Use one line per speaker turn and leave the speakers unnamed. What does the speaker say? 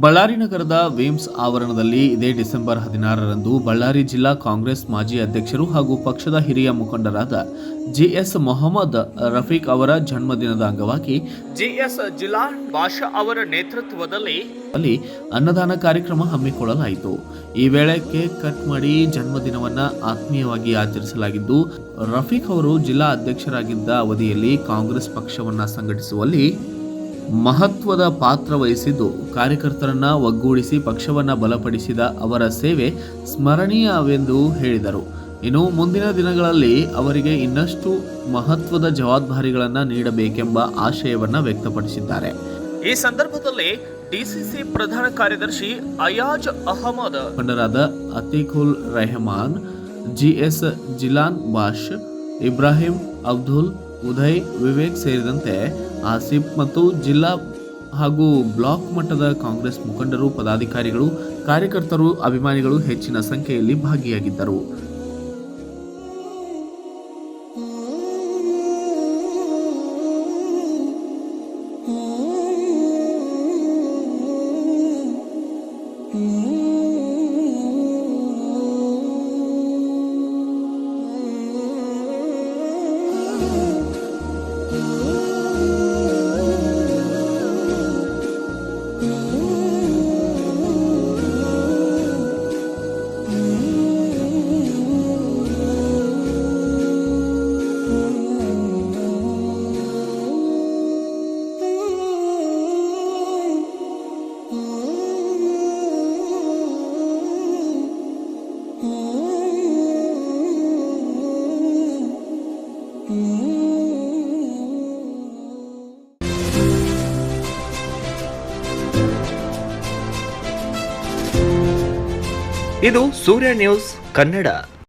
ಬಳ್ಳಾರಿ ನಗರದ ವಿಮ್ಸ್ ಆವರಣದಲ್ಲಿ ಇದೇ ಡಿಸೆಂಬರ್ 16ರಂದು ಬಳ್ಳಾರಿ ಜಿಲ್ಲಾ ಕಾಂಗ್ರೆಸ್ ಮಾಜಿ ಅಧ್ಯಕ್ಷರು ಹಾಗೂ ಪಕ್ಷದ ಹಿರಿಯ ಮುಖಂಡರಾದ ಜಿಎಸ್ ಮೊಹಮ್ಮದ್ ರಫೀಕ್ ಅವರ ಜನ್ಮದಿನದ ಅಂಗವಾಗಿ ಜಿಎಸ್ ಜಿಲಾನ್ ಬಾಷಾ ಅವರ ನೇತೃತ್ವದಲ್ಲಿ ಅನ್ನದಾನ ಕಾರ್ಯಕ್ರಮ ಹಮ್ಮಿಕೊಳ್ಳಲಾಯಿತು. ಈ ವೇಳೆ ಕೇಕ್ ಕಟ್ ಮಾಡಿ ಜನ್ಮದಿನವನ್ನ ಆತ್ಮೀಯವಾಗಿ ಆಚರಿಸಲಾಗಿದ್ದು, ರಫೀಕ್ ಅವರು ಜಿಲ್ಲಾ ಅಧ್ಯಕ್ಷರಾಗಿದ್ದ ಅವಧಿಯಲ್ಲಿ ಕಾಂಗ್ರೆಸ್ ಪಕ್ಷವನ್ನ ಸಂಘಟಿಸುವಲ್ಲಿ ಮಹತ್ವದ ಪಾತ್ರ ವಹಿಸಿದ್ದು, ಕಾರ್ಯಕರ್ತರನ್ನ ಒಗ್ಗೂಡಿಸಿ ಪಕ್ಷವನ್ನ ಬಲಪಡಿಸಿದ ಅವರ ಸೇವೆ ಸ್ಮರಣೀಯವೆಂದು ಹೇಳಿದರು. ಇನ್ನು ಮುಂದಿನ ದಿನಗಳಲ್ಲಿ ಅವರಿಗೆ ಇನ್ನಷ್ಟು ಮಹತ್ವದ ಜವಾಬ್ದಾರಿಗಳನ್ನು ನೀಡಬೇಕೆಂಬ ಆಶಯವನ್ನ ವ್ಯಕ್ತಪಡಿಸಿದ್ದಾರೆ. ಈ ಸಂದರ್ಭದಲ್ಲಿ ಡಿಸಿಸಿ ಪ್ರಧಾನ ಕಾರ್ಯದರ್ಶಿ ಅಯಾಜ್ ಅಹಮದ್, ಮುಖಂಡರಾದ ಅತೀಕುಲ್ ರೆಹಮಾನ್, ಜಿಎಸ್ ಜಿಲಾನ್ ಬಾಷ್, ಇಬ್ರಾಹಿಂ, ಅಬ್ದುಲ್, ಉದಯ್, ವಿವೇಕ್ ಸೇರಿದಂತೆ ಆಸಿಫ್ ಮತ್ತು ಜಿಲ್ಲಾ ಹಾಗೂ ಬ್ಲಾಕ್ ಮಟ್ಟದ ಕಾಂಗ್ರೆಸ್ ಮುಖಂಡರು, ಪದಾಧಿಕಾರಿಗಳು, ಕಾರ್ಯಕರ್ತರು, ಅಭಿಮಾನಿಗಳು ಹೆಚ್ಚಿನ ಸಂಖ್ಯೆಯಲ್ಲಿ ಭಾಗಿಯಾಗಿದ್ದರು.
ಇದು ಸೂರ್ಯ ನ್ಯೂಸ್ ಕನ್ನಡ.